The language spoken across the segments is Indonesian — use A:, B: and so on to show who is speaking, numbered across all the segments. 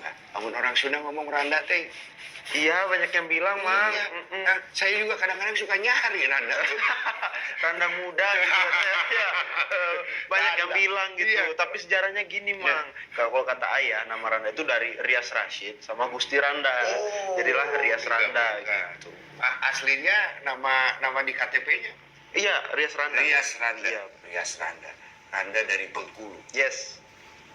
A: nggak? Amun orang Sunda ngomong Randa teh.
B: Iya, banyak yang bilang, Mang.
A: Iya. Nah, saya juga kadang-kadang suka nyari Randa.
B: Randa muda gitu ya. Banyak yang
A: Randa.
B: bilang gitu.
A: Iya.
B: Tapi sejarahnya gini, Mang. Kalau kata ayah, nama Randa itu dari Rias Rashid sama Gusti Randa. Jadilah Rias Randa gitu.
A: Aslinya nama di KTP-nya?
B: Iya, Rias Randa.
A: Rias Randa.
B: Iya.
A: Rias Randa. Randa dari Bengkulu.
B: Yes.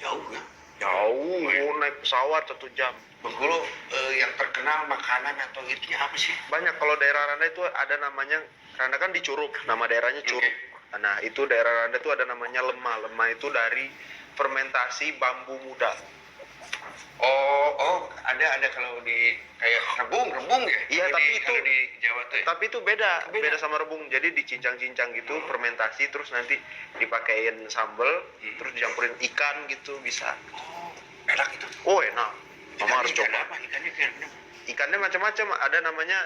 A: Jauh ya?
B: Jauh, naik pesawat 1 jam.
A: Bengkulu yang terkenal makanan atau itunya apa sih?
B: Banyak. Kalau daerah Randa itu ada namanya, Randa kan di Curug, nama daerahnya Curug.
A: Oke.
B: Nah, itu daerah Randa itu ada namanya lemah. Lemah itu dari fermentasi bambu muda.
A: Oh, ada kalau di kayak rebung ya?
B: Iya,
A: Kalau
B: tapi
A: kalau di Jawa tuh. Ya?
B: Tapi itu beda
A: Beda.
B: sama rebung. Jadi dicincang-cincang gitu, fermentasi, terus nanti dipakein sambel, terus dicampurin ikan gitu, bisa.
A: Oh, enak itu.
B: Oh, enak. Mama harus
A: Ikan
B: coba.
A: apa? Ikannya kayak apa?
B: Ikannya macam-macam. Ada namanya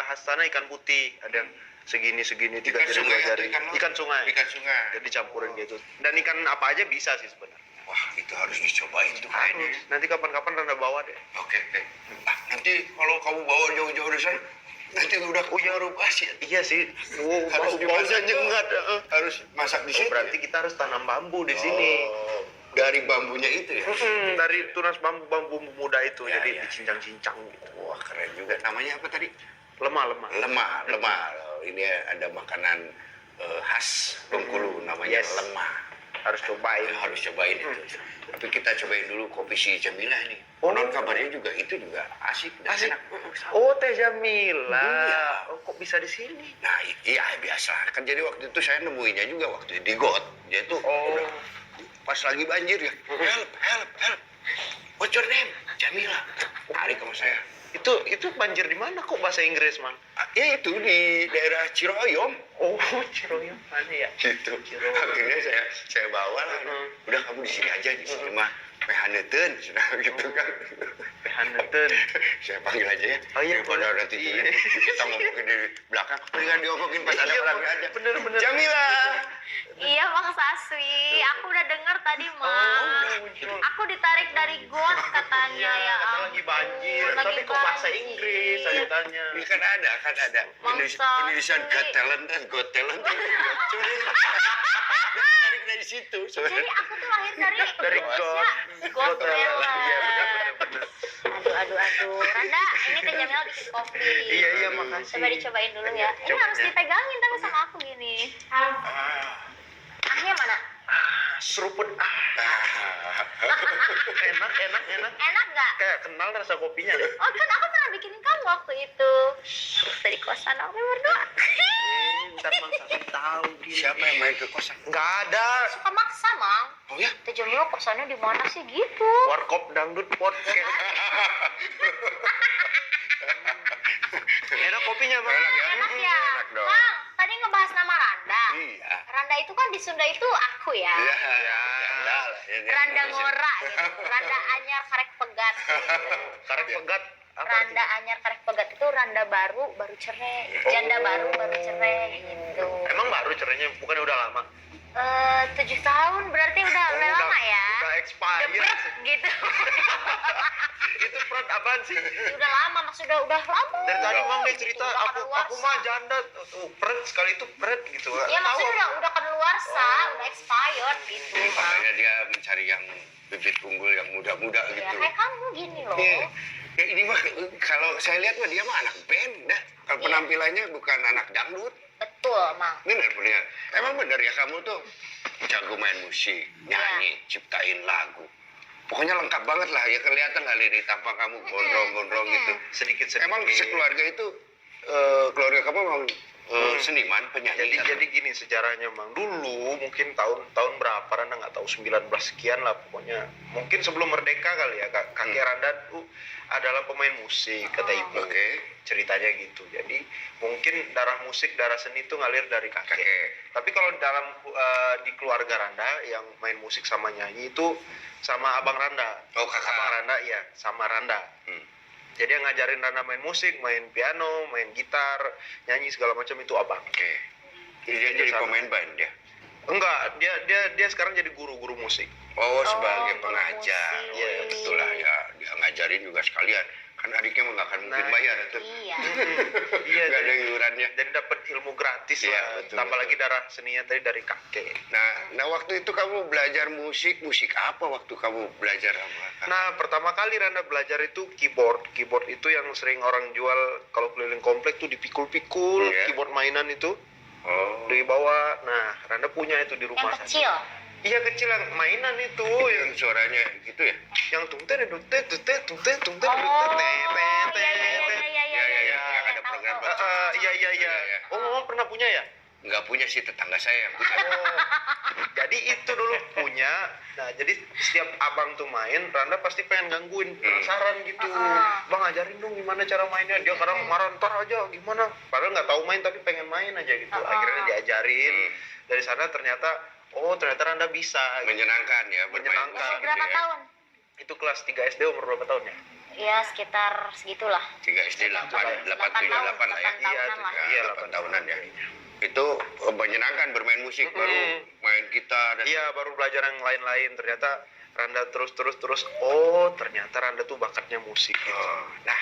B: khas sana ikan putih, ada yang segini 3
A: Ikan
B: jari,
A: sungai
B: 2
A: atau
B: jari.
A: ikan laut?
B: Ikan sungai.
A: Ikan sungai.
B: Jadi campurin gitu. Dan ikan apa aja bisa sih sebenarnya.
A: Wah, itu harus dicobain tuh kayaknya.
B: Harus. Nanti kapan-kapan Randa bawa deh.
A: Oke. Nanti kalau kamu bawa jauh-jauh dari sana, nanti udah rubah sih.
B: Iya sih.
A: Harus
B: Baunya
A: dimasak.
B: nyengat.
A: Harus masak di sini.
B: Berarti kita harus tanam bambu di sini.
A: Dari bambunya itu ya?
B: Dari tunas bambu muda itu,
A: Ya,
B: jadi
A: ya.
B: dicincang-cincang gitu.
A: Wah, keren juga. Namanya apa tadi?
B: Lemah.
A: Lemah. Ini ada makanan khas Bengkulu namanya
B: Yes.
A: lemah.
B: Harus cobain.
A: Harus cobain itu. Tapi kita cobain dulu kopi si Jamila ini.
B: Oh.
A: Konon kabarnya juga itu juga asik dan
B: Asik.
A: enak.
B: Oh, Teh Jamila.
A: Iya.
B: Oh, kok bisa di sini?
A: Nah, iya biasa. Kan jadi waktu itu saya nemuinnya juga waktu di got. Dia tuh udah pas lagi banjir ya. Help. What's your name? Jamila. Tarik sama saya.
B: Itu banjir di mana kok bahasa Inggris, Mang?
A: Ya itu di daerah Ciroyom.
B: Oh, Ciroyom mana ya?
A: Gitu.
B: Ciroyom.
A: Akhirnya saya bawa lah. Udah kamu di sini aja, di sini mah pehaneuten gitu kan.
B: Pehaneuten.
A: Saya panggil aja ya.
B: Oh iya,
A: Daripada
B: boleh.
A: nanti
B: Iya.
A: kita ngomongin dari belakang, mendingan diomongin pas ada
B: Iya,
A: orangnya aja.
B: bener.
A: Jamila.
C: Iya Bang Saswi, aku udah denger tadi Mang.
B: muncul.
C: Aku ditarik dari got katanya ya.
B: Kata lagi banjir.
C: Lagi
B: Tapi kok bahasa
C: banjir.
B: Inggris saya tanya.
A: Ini kan ada.
C: Masa
A: Indonesia
C: sih?
A: Got Talent kan Got Talent. Cuma tarik dari situ.
C: Jadi aku tuh lahir dari
B: got.
C: got
B: Iya,
C: melon.
B: bener.
C: Aduh. Randa, ini Teh Jamila bikin kopi.
B: Iya, makasih.
C: Coba dicobain dulu ya. Ini
B: Coba
C: harus
B: ya.
C: dipegangin tapi sama aku gini. Ahnya mana?
B: Seruput. Enak.
C: Enak nggak?
B: Kayak kenal rasa kopinya deh.
C: Oh kan aku pernah bikinin kamu waktu itu. Terus dari kosan aku berdua.
B: Ntar Mang Saswi tahu gini.
A: Siapa yang main ke kosan?
B: Nggak ada.
C: Suka maksa Mang.
A: Oh ya?
C: Teh Jamila kosannya di mana sih gitu?
B: Warkop dangdut podcast. Enak kopinya, Bang.
A: Enak ya?
C: Enak ya.
A: Enak dong.
C: Bang, tadi ngebahas nama Randa.
A: Iya.
C: Randa itu kan di Sunda itu aku ya.
A: Iya. Enggak lah. Ini
C: Randa
A: ngurusin.
C: ngora gitu. Randa anyar karek pegat.
B: Karek pegat. Apa
C: Randa
B: artinya?
C: anyar karek pegat itu randa baru cerai. Janda baru cerai gitu.
B: Emang baru cerainya, bukan udah lama?
C: 7 tahun berarti udah lama ya.
B: Udah expired.
C: Udah pret gitu.
B: Itu pret apaan sih?
C: Udah lama maksudnya udah lama.
B: Dari tadi Mang dia cerita,
C: Udah
B: aku
C: kadaluarsa.
B: mah janda, tuh pret sekali itu pret gitu.
C: Ya maksudnya udah kedaluarsa, udah expired gitu.
A: Makanya dia mencari yang bibit unggul yang muda-muda
C: Ya
A: gitu.
C: kayak kamu gini loh.
A: Iya. Ya ini mah kalau saya lihat mah dia mah anak band dah. Kalau
C: Iya.
A: penampilannya bukan anak dangdut.
C: Betul, Mang.
A: Bener punya. Emang bener ya kamu tuh jago main musik, nyanyi, ciptain lagu. Pokoknya lengkap banget lah ya, kelihatan lah dari tampang kamu gondrong-gondrong gitu.
B: Sedikit-sedikit.
A: Emang sekeluarga itu keluarga kamu memang seniman, penyanyi.
B: Jadi gini sejarahnya, Mang. Dulu mungkin tahun berapa Randa nggak tahu, 19 sekian lah pokoknya. Mungkin sebelum merdeka kali ya, kakek Randa tuh adalah pemain musik kata ibu.
A: Oke.
B: Ceritanya gitu. Jadi mungkin darah musik, darah seni itu ngalir dari kakek. Tapi kalau dalam di keluarga Randa yang main musik sama nyanyi itu sama abang Randa.
A: Oh, kakak.
B: Abang Randa iya, sama Randa. Jadi yang ngajarin Randa main musik, main piano, main gitar, nyanyi segala macam itu abang.
A: Oke. Jadi dia jadi
B: Sama.
A: pemain band ya?
B: Enggak, dia sekarang jadi guru musik.
A: Oh, sebagai
C: guru
A: pengajar.
C: musik.
A: Oh, ya betul lah ya. Dia ngajar bayarin juga sekalian. Kan adiknya mah nggak akan mungkin
B: Nah,
A: bayar itu.
C: Iya.
B: Iya,
A: Nggak ada iurannya.
B: dan dapat ilmu gratis
A: Iya,
B: lah.
A: betul,
B: Tambah
A: betul.
B: lagi darah seninya tadi dari kakek.
A: Nah waktu itu kamu belajar musik apa waktu kamu belajar sama kakak?
B: Nah, pertama kali Randa belajar itu keyboard. Keyboard itu yang sering orang jual kalau keliling komplek tuh dipikul-pikul,
A: Iya.
B: keyboard mainan itu
A: Oh.
B: dibawa. Nah, Randa punya itu di rumah
C: Yang kecil.
B: Iya, kecil yang mainan itu,
A: Yang suaranya gitu ya?
B: yang tungten tungten tungten tungten tungten
C: Oh,
B: tungten
A: Iya, yang ada
C: tahu,
A: program
C: tahu.
B: iya.
A: Iya.
B: Oh, Mama pernah punya ya?
A: Nggak punya sih, tetangga saya yang punya.
B: Oh, jadi itu dulu punya. Nah, jadi setiap abang tuh main, Randa pasti pengen gangguin, penasaran gitu. Bang, ajarin dong gimana cara mainnya. Dia kadang marah, ntar aja gimana. Padahal nggak tahu main, tapi pengen main aja gitu. Akhirnya diajarin. Dari sana ternyata Randa bisa. Gitu.
A: Menyenangkan ya, bermain
B: Menyenangkan.
A: musik gitu
C: Berapa
A: ya.
C: tahun?
B: Itu kelas 3 SD umur berapa tahun ya?
C: Ya sekitar segitulah.
A: 3 SD 8 lah ya.
C: 8 tahunan lah.
B: Iya,
A: 8 tahunan ya. Itu menyenangkan bermain musik, baru main gitar dan
B: Iya, baru belajar yang lain-lain. Ternyata Randa terus. Oh, ternyata Randa tuh bakatnya musik gitu.
A: Oh, nah,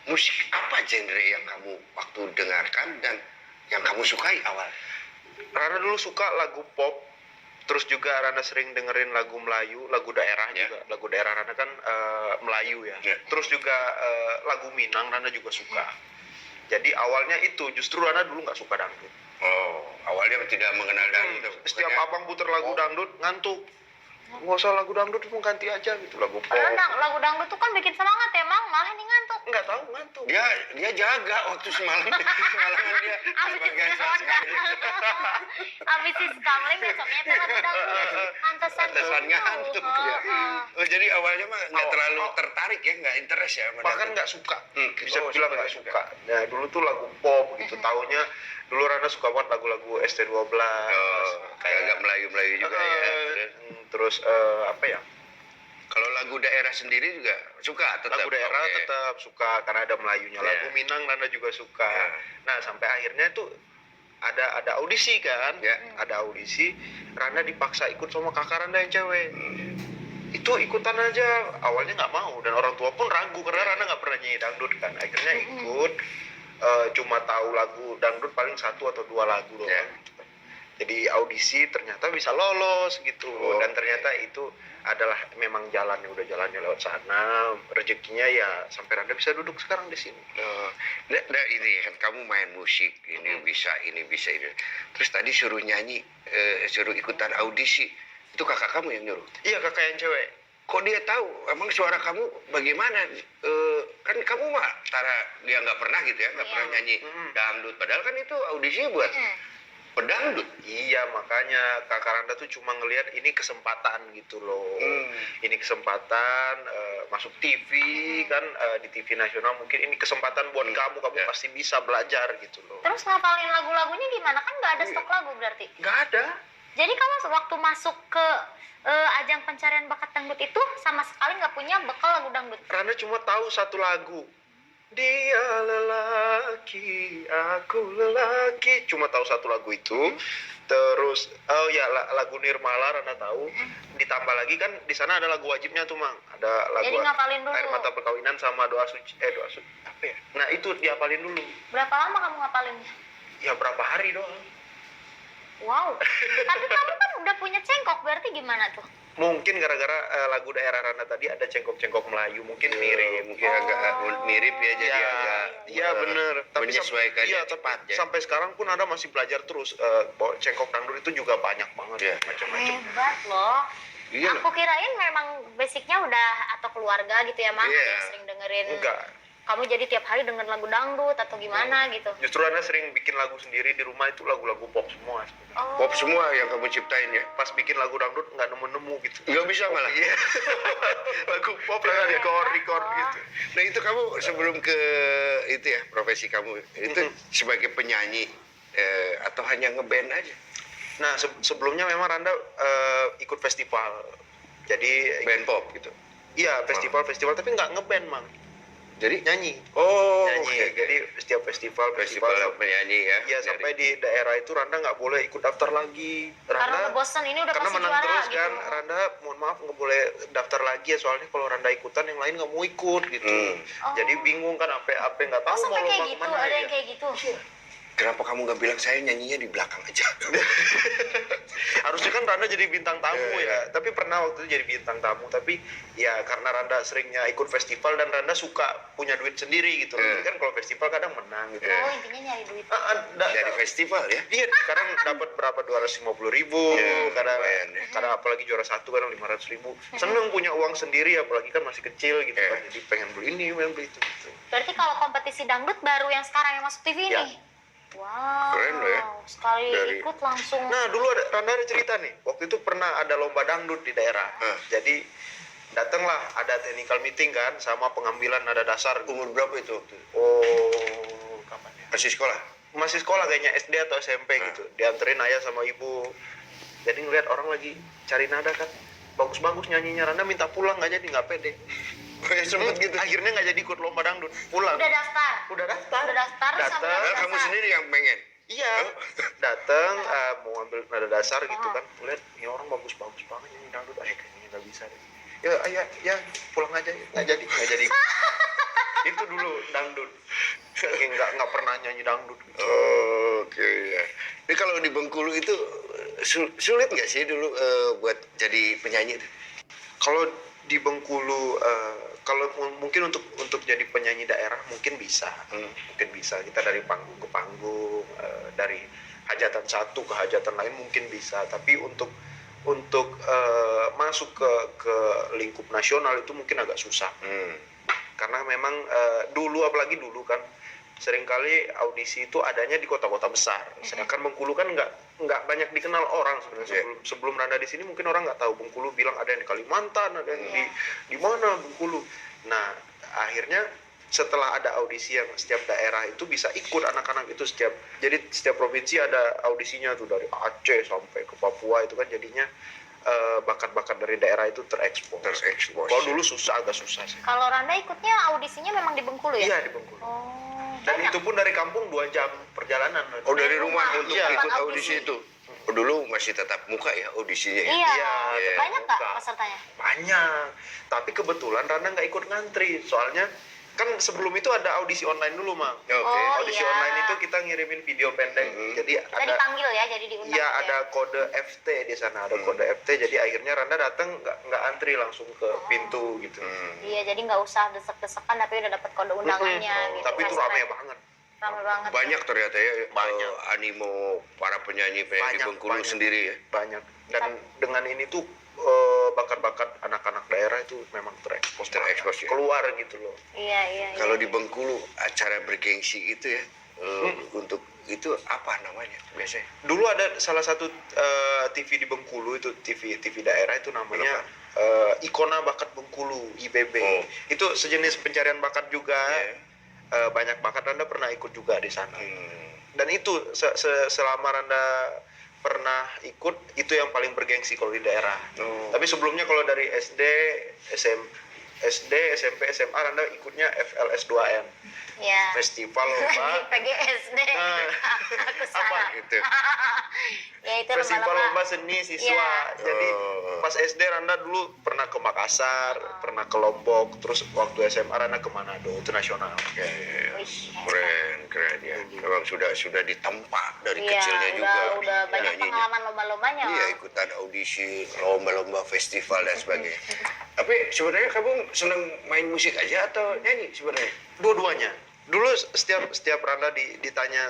A: musik apa genre yang kamu waktu dengarkan dan yang kamu sukai awal?
B: Randa dulu suka lagu pop. Terus juga Randa sering dengerin lagu Melayu, lagu daerah
A: Ya.
B: juga. Lagu daerah Randa kan Melayu ya.
A: Ya.
B: Terus juga lagu Minang Randa juga suka. Jadi awalnya itu, justru Randa dulu nggak suka dangdut.
A: Oh, awalnya tidak mengenal dangdut.
B: Setiap
A: Pokoknya-
B: abang puter lagu dangdut, ngantuk. Nggak usah lagu dangdut, mau ganti aja gitu, lagu pop.
C: Karena lagu dangdut tuh kan bikin semangat ya, Mang. Malah ini ngantuk.
B: Nggak tahu, ngantuk.
A: dia jaga waktu semalam semalaman dia
C: Abis
A: sebagai
C: isi soda. Abis isi kamling besoknya tuh lagu dangdut. Pantesan
A: Pantesan ngantuk dia. Oh, jadi awalnya mah nggak terlalu tertarik ya, nggak interest ya sama
B: Bahkan
A: dangdut.
B: nggak suka. Bisa
A: Oh,
B: bilang
A: suka,
B: nggak
A: suka.
B: suka. Nah, dulu tuh lagu pop gitu. Taunya dulu Randa suka banget lagu-lagu ST12.
A: Oh, kayak agak Melayu-Melayu juga ya.
B: Terus apa ya?
A: Kalau lagu daerah sendiri juga suka tetap.
B: Lagu daerah
A: Oke.
B: tetap suka karena ada Melayunya.
A: Iya.
B: Lagu Minang Randa juga suka.
A: Iya.
B: Nah, sampai akhirnya tuh ada audisi kan?
A: Ya.
B: Ada audisi, Randa dipaksa ikut sama kakak Randa yang cewek. Itu ikutan aja, awalnya nggak mau dan orang tua pun ragu karena Randa nggak pernah nyanyi dangdut kan. Akhirnya ikut, cuma tahu lagu dangdut paling 1 atau 2 lagu doang.
A: Ya.
B: Jadi audisi ternyata bisa lolos gitu.
A: Oh,
B: Dan ternyata itu adalah memang jalannya, udah jalannya lewat sana. Rezekinya ya sampai Randa bisa duduk sekarang di sini.
A: Oh, nah, ini kan kamu main musik, ini bisa ini. Terus tadi suruh nyanyi, suruh ikutan audisi. Itu kakak kamu yang nyuruh.
B: Iya, kakak yang cewek.
A: Kok dia tahu? Emang suara kamu bagaimana? Kan kamu mah dia nggak pernah gitu ya, nggak
C: Iya.
A: pernah nyanyi dangdut. Padahal kan itu audisi buat pedangdut.
B: Iya, makanya kakak Randa tuh cuma ngelihat ini kesempatan gitu loh. Ini kesempatan masuk TV kan, di TV nasional mungkin ini kesempatan buat kamu
A: Ya.
B: pasti bisa belajar gitu loh.
C: Terus ngapalin lagu-lagunya gimana? Kan nggak ada stok lagu berarti.
B: Nggak ada.
C: Jadi kamu waktu masuk ke ajang pencarian bakat dangdut itu sama sekali nggak punya bekal lagu dangdut.
B: Randa cuma tahu satu lagu. Dia lelaki, aku lelaki. Cuma tahu satu lagu itu. Terus oh ya lagu Nirmala Randa tahu. Ditambah lagi kan di sana ada lagu wajibnya tuh, Mang. Ada lagu
C: Jadi ngapalin dulu.
B: Air Mata Perkawinan sama doa suci apa ya? Nah, itu diapalin dulu.
C: Berapa lama kamu ngapalinnya?
B: Ya berapa hari doang.
C: Wow. Tapi kamu kan udah punya cengkok, berarti gimana tuh?
B: Mungkin gara-gara lagu daerah Randa tadi ada cengkok-cengkok Melayu, mungkin mirip.
A: Mungkin agak mirip ya, jadi
B: Iya,
A: agak
B: iya bener.
A: menyesuaikan
B: iya,
A: cepat ya.
B: Sampai sekarang pun Anda masih belajar terus. Bahwa cengkok dangdut itu juga banyak banget,
A: Iya.
B: macam-macam.
C: Hebat loh.
A: Iya loh.
C: Aku kirain memang basicnya udah atau keluarga gitu ya, Mang,
A: Iya.
C: yang sering dengerin.
B: Enggak.
C: Kamu jadi tiap hari denger lagu dangdut atau gimana gitu.
B: Justru Anda sering bikin lagu sendiri di rumah itu lagu-lagu pop semua.
C: Oh.
A: Pop semua yang kamu ciptain ya.
B: Pas bikin lagu dangdut nggak nemu-nemu gitu.
A: Nggak bisa malah.
B: Iya. Lagu pop Anda record gitu.
A: Nah itu kamu sebelum ke itu ya profesi kamu itu sebagai penyanyi atau hanya ngeband aja?
B: Nah, sebelumnya memang Randa ikut festival. Jadi
A: Band pop gitu.
B: iya, festival-festival tapi nggak ngeband, Mang.
A: Jadi
B: nyanyi.
A: oh
B: Nyanyi.
A: oke.
B: Jadi setiap festival
A: penyanyi ya.
B: ya sampai di daerah itu Randa nggak boleh ikut daftar lagi.
C: Karena bosan ini udah
B: karena
C: pasti
B: menang
C: juara
B: terus
C: gitu.
B: kan. Randa mohon maaf nggak boleh daftar lagi ya, soalnya kalau Randa ikutan yang lain nggak mau ikut gitu.
C: Oh.
B: Jadi bingung kan apa nggak
C: Oh,
B: tahu
C: sampai
B: mau
C: kayak
B: lomba
C: gitu,
B: kemana
C: ada
B: ya.
C: yang kayak gitu.
A: Kenapa kamu nggak bilang saya nyanyinya di belakang aja?
B: Harusnya kan Randa jadi bintang tamu
A: Iya.
B: ya. Tapi pernah waktu itu jadi bintang tamu. Tapi ya karena Randa seringnya ikut festival dan Randa suka punya duit sendiri gitu. Jadi kan kalau festival kadang menang gitu.
C: Oh, intinya nyari duit.
A: Dari festival ya?
B: Iya, kadang dapat berapa 250.000,
A: Ya,
B: kadang
A: lumayan ya.
B: kadang apalagi juara satu kadang 500.000. Seneng punya uang sendiri, apalagi kan masih kecil gitu kan. Jadi pengen beli ini, pengen beli itu gitu.
C: Berarti kalau kompetisi dangdut baru yang sekarang yang masuk TV
B: Ya.
C: nih. Wow.
A: Keren loh ya.
C: Sekali
A: Dari-
C: ikut langsung.
B: Nah, dulu Randa ada cerita nih. Waktu itu pernah ada lomba dangdut di daerah. Jadi datanglah ada technical meeting kan sama pengambilan nada dasar.
A: Umur berapa itu waktu itu?
B: Oh, kapan ya?
A: Masih sekolah?
B: Masih sekolah kayaknya, SD atau SMP gitu. Dianterin ayah sama ibu. Jadi ngeliat orang lagi cari nada kan. Bagus-bagus nyanyinya, Randa minta pulang nggak jadi, nggak pede.
A: Sempet gitu.
B: Akhirnya nggak jadi ikut lomba dangdut, pulang.
C: Udah daftar.
B: Udah daftar.
C: Udah daftar sampai
B: Datang.
C: daftar.
A: Kamu sendiri yang pengen?
B: Iya. Datang mau ambil nada dasar gitu kan. Lihat ini orang bagus-bagus banget nyanyi dangdut. Kayaknya nggak bisa deh. Ya, ayah, ya pulang aja. Nggak jadi. Itu dulu dangdut. Saking nggak pernah nyanyi dangdut. Gitu.
A: Oh, oke ya. Jadi kalau di Bengkulu itu sulit nggak sih dulu buat jadi penyanyi?
B: Kalau di Bengkulu, kalau mungkin untuk jadi penyanyi daerah mungkin bisa, kita dari panggung ke panggung, dari hajatan satu ke hajatan lain mungkin bisa. Tapi untuk masuk ke lingkup nasional itu mungkin agak susah, karena memang apalagi dulu kan seringkali audisi itu adanya di kota-kota besar, sedangkan Bengkulu kan nggak banyak dikenal orang sebenarnya. Sebelum Randa di sini mungkin orang nggak tahu Bengkulu, bilang ada yang di Kalimantan, ada yang di mana Bengkulu. Nah akhirnya setelah ada audisi yang setiap daerah itu bisa ikut anak-anak itu, jadi setiap provinsi ada audisinya tuh, dari Aceh sampai ke Papua itu kan jadinya bakat-bakat dari daerah itu terekspos. Kalau dulu agak susah sih.
C: Kalau Randa ikutnya audisinya memang di Bengkulu ya?
B: Iya, di Bengkulu.
C: Oh,
B: Dan
C: banyak.
B: itu pun dari kampung 2 jam perjalanan.
A: Oh, dari rumah
C: Rumah,
A: untuk
B: iya,
A: ikut
C: tempat
A: audisi
C: audisi.
A: itu? Oh, dulu masih tetap muka ya audisinya ya?
C: Iya.
B: Iya,
C: Banyak nggak
B: buka.
C: pesertanya?
B: Banyak. Tapi kebetulan Randa nggak ikut ngantri. Soalnya kan sebelum itu ada audisi online dulu, Mang.
A: Oke.
C: Oh,
B: Audisi
C: iya.
B: online itu kita ngirimin video pendek. Jadi
C: Kita
B: ada
C: dipanggil ya, jadi diundang.
B: Iya,
C: gitu
B: ada kode FT di sana, ada kode FT. Jadi akhirnya Randa datang nggak antri, langsung ke pintu gitu.
C: Iya, jadi nggak usah desek-desekan tapi udah dapat kode undangannya gitu.
B: Tapi itu
C: Keren.
B: rame banget.
C: Rame banget.
A: Banyak ternyata ya
B: Banyak.
A: animo para penyanyi di Bengkulu
B: Banyak.
A: sendiri ya?
B: Banyak. Dan dengan ini tuh bakat-bakat anak-anak daerah itu memang terekspos
A: ya?
B: keluar gitu loh.
C: Iya.
A: Kalau di Bengkulu acara bergengsi itu ya, untuk itu apa namanya biasanya?
B: Dulu ada salah satu TV di Bengkulu itu, TV daerah itu namanya Ikona Bakat Bengkulu, IBB.
A: Oh.
B: Itu sejenis pencarian bakat juga. Banyak bakat, Randa pernah ikut juga di sana. Dan itu selama Randa pernah ikut, itu yang paling bergengsi kalau di daerah. Tapi sebelumnya kalau dari SD, SMP, SMA Randa ikutnya FLS 2N.
C: Iya.
B: Festival
C: Di
B: lomba.
C: PGSD.
B: Nah,
C: Aku
B: apa
C: salah.
A: gitu?
C: Ya itu
B: Festival
C: lomba-lomba.
B: lomba seni siswa.
C: Iya.
B: Jadi pas SD Randa dulu pernah ke Makassar, pernah ke Lombok, terus waktu SMA Randa ke Manado, itu nasional.
C: Wih,
A: Keren ya. Memang sudah ditempa dari
C: Iya,
A: kecilnya juga.
C: udah banyak
A: penyanyinya.
C: pengalaman lomba-lombanya.
A: Iya, ikutan audisi, lomba-lomba festival dan sebagainya. Tapi sebenarnya kamu senang main musik aja atau nyanyi sebenarnya?
B: Dua-duanya. Dulu setiap Randa ditanya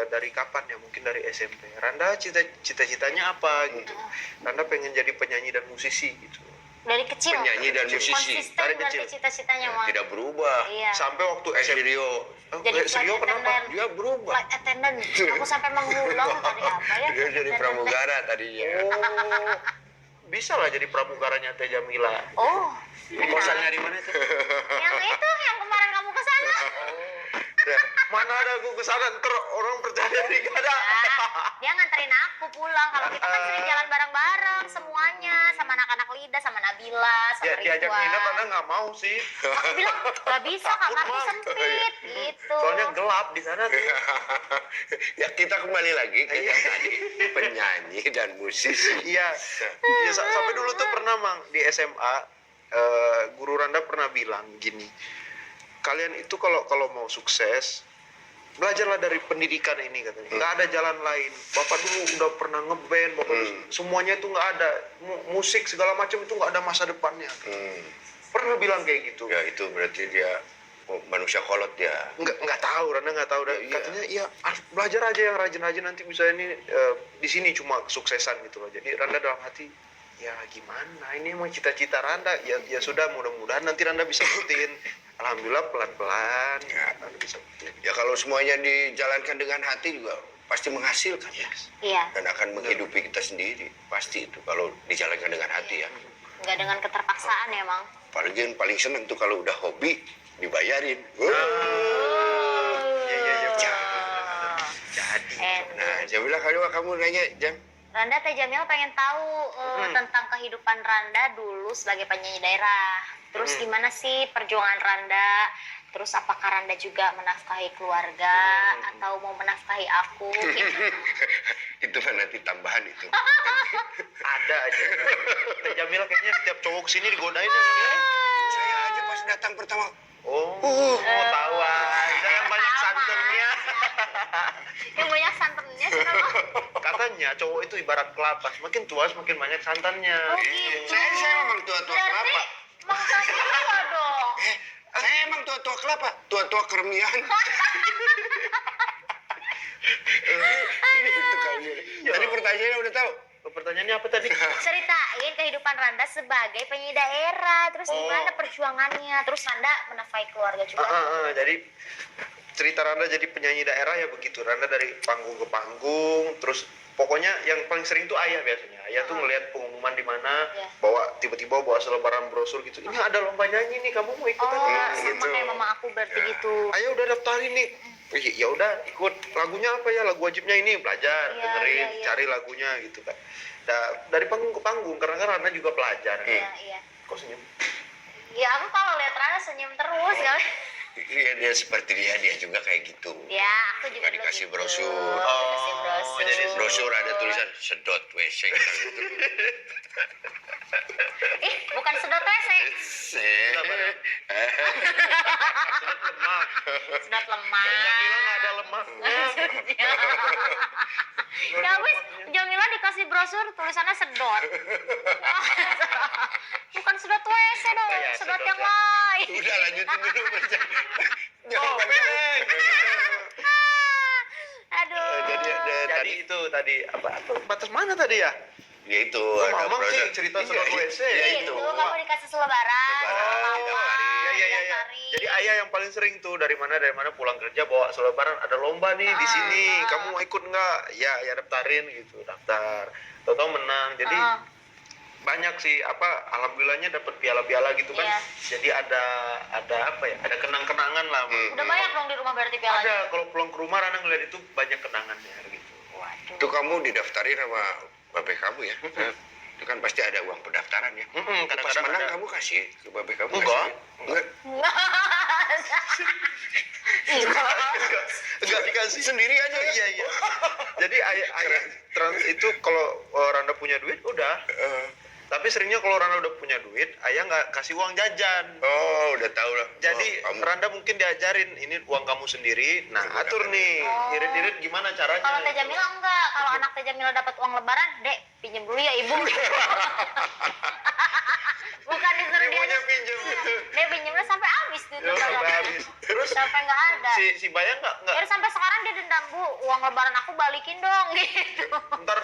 B: dari kapan ya, mungkin dari SMP. Randa cita-citanya apa gitu. Randa pengen jadi penyanyi dan musisi gitu.
C: Dari kecil.
A: Penyanyi dan musisi.
C: Konsisten
B: Dari
C: berarti
B: kecil.
C: cita-citanya mah.
A: Tidak berubah.
C: Iya.
B: Sampai waktu SMP.
A: Rio,
C: Jadi
B: Rio
C: flight
B: kenapa?
C: attendant.
A: dia berubah.
C: Flight attendant. Aku sampai mengulang tadi apa ya?
A: Dia jadi pramugara tadinya.
B: Oh, bisa lah jadi pramugaranya Teh Jamila.
C: Oh.
B: Kosannya di mana itu?
C: Yang itu yang kemarin kamu ke sana.
A: Nah,
B: Mana ada aku kesana ntar orang percaya nih gak ada.
C: Dia nganterin aku pulang. Kalau kita kan sering jalan bareng-bareng semuanya, sama anak-anak Lida, sama Nabila, sama
B: Ya diajak
C: Ridwan.
B: nginep Randa nggak mau sih.
C: Aku bilang gak bisa,
B: Takut,
C: kamarku
B: Bang.
C: sempit gitu.
B: Soalnya gelap di sana tuh.
A: Ya kita kembali lagi ke yang tadi, penyanyi dan musisi.
B: Iya. Ya, sampai dulu tuh pernah Mang di SMA guru Randa pernah bilang gini. Kalian itu kalau mau sukses belajarlah dari pendidikan ini katanya. Nggak ada jalan lain. Bapak dulu udah pernah ngeband, Bapak semuanya itu nggak ada musik segala macam itu nggak ada masa depannya. Pernah bilang kayak gitu.
A: Ya itu berarti dia manusia kolot ya.
B: Nggak tahu, Randa nggak tahu.
A: Ya, iya.
B: Katanya ya belajar aja yang rajin-rajin nanti bisa ini di sini cuma kesuksesan gitu loh. Jadi Randa dalam hati ya gimana ini emang cita-cita Randa ya sudah mudah-mudahan nanti Randa bisa buktiin. Alhamdulillah pelan-pelan Randa bisa buktiin.
A: Ya kalau semuanya dijalankan dengan hati juga pasti menghasilkan ya.
C: Iya.
A: Dan akan menghidupi kita sendiri. Pasti itu kalau dijalankan dengan hati ya.
C: Nggak dengan keterpaksaan ya, Mang.
A: Apalagi yang paling seneng tuh kalau udah hobi dibayarin.
B: Iya. Jadi.
A: Nah, Jamila kamu nanya Jam.
C: Randa Teh Jamil pengen tahu tentang kehidupan Randa dulu sebagai penyanyi daerah. Terus gimana sih perjuangan Randa? Terus apakah Randa juga menafkahi keluarga atau mau menafkahi aku? Gitu.
A: Itu mah nanti tambahan itu.
B: Ada aja. Teh Jamila kayaknya setiap cowok kesini digodain ya.
A: Saya aja pas datang pertama.
B: Oh, mau tahu aja yang banyak santunnya.
C: Yang banyak santannya kenapa?
B: Katanya cowok itu ibarat kelapa, semakin tua semakin banyak santannya.
C: Oh gitu.
A: Saya memang tua-tua
C: Berarti
A: kelapa.
C: Mang Kasih dong.
A: Saya emang tua-tua kelapa, tua-tua kermian. Ini itu kali. Tadi pertanyaannya udah tahu.
B: Pertanyaannya apa tadi?
C: Ceritain kehidupan Randa sebagai penyanyi daerah. Terus gimana perjuangannya? Terus Randa menafkahi keluarga juga.
B: Jadi cerita Randa jadi penyanyi daerah ya begitu. Randa dari panggung ke panggung, terus pokoknya yang paling sering tuh ayah biasanya. Ayah tuh ngelihat pengumuman di mana
C: Iya.
B: tiba-tiba bawa selebaran brosur gitu. Ini ada lomba nyanyi nih, kamu mau ikutan?
C: Oh,
B: nggak?"
C: sama kayak mama aku berarti gitu.
B: Ayah udah daftarin nih. Ya udah ikut. Lagunya apa ya? Lagu wajibnya ini belajar,
C: Iya,
B: dengerin,
C: iya.
B: cari lagunya gitu kan. Dari panggung ke panggung karena kan Randa juga pelajar.
C: Iya.
B: Kok senyum?
C: Ya aku kalau lihat Randa senyum terus kali.
A: Iya dia seperti dia juga kayak gitu.
C: Ya, aku juga
A: Suka
C: dulu
A: dikasih
C: gitu.
A: brosur.
C: Dikasih brosur.
B: jadi
A: Brosur ada tulisan sedot WC gitu.
C: Bukan sedot WC,
B: Lemak.
C: sedot lemak.
B: Jamila nggak ada lemak.
C: Ya wis, Jamila dikasih brosur tulisannya sedot. Bukan sedot WC dong,
B: Oh, ya,
C: sedot
B: sedot
C: yang
B: ya.
C: lain.
A: Udah lanjutin dulu jawaban.
C: Aduh.
A: Jadi
B: Jadi itu tadi apa batas mana tadi ya?
A: ya itu
B: Oh,
A: ada
B: Mamang sih
A: brosur.
B: cerita
A: Iya,
B: sedot
A: iya.
B: WC.
A: Ya
C: Itu
A: itu.
C: kamu dikasih selebaran.
A: Selebaran, didaftarin.
B: Iya. Jadi ayah yang paling sering tuh dari mana pulang kerja bawa selebaran ada lomba nih di sini. Kamu mau ikut nggak? Ya daftarin gitu, daftar. Tahu-tahu menang. Jadi banyak sih alhamdulillahnya dapat piala-piala gitu kan.
C: Iya.
B: Jadi ada apa ya? Ada kenang-kenangan lah.
C: Udah banyak dong di rumah berarti pialanya.
B: Ada kalau pulang ke rumah Rana ngeliat itu banyak kenangannya gitu.
C: Waduh.
A: Itu kamu didaftarin sama babe kamu ya. Itu kan pasti ada uang pendaftaran ya. Pas
B: Kadang-kadang
A: menang
B: ada.
A: kamu kasih ke babe kamu.
B: Enggak.
A: Enggak.
B: Enggak dikasih
A: Sendiri aja ya?
B: Iya. Jadi ayah itu kalau Randa punya duit udah. Tapi seringnya kalau Randa udah punya duit, ayah nggak kasih uang jajan.
A: Oh, udah tahu lah.
B: Jadi
A: Oh, kamu
B: Randa mungkin diajarin ini uang kamu sendiri. Nah, atur nih, irit-irit gimana caranya.
C: Kalau Teh Jamila enggak, kalau anak Teh Jamila dapat uang lebaran, Dek, pinjem dulu ya ibu. Bukan disuruh dia.
B: Ibunya pinjem.
C: Dia pinjemnya sampai habis tuh.
B: Ya, sampai habis.
C: Terus sampai nggak ada.
B: Si Bayang nggak
C: Ya sampai sekarang dia dendam, Bu, uang lebaran aku balikin dong gitu.
B: ntar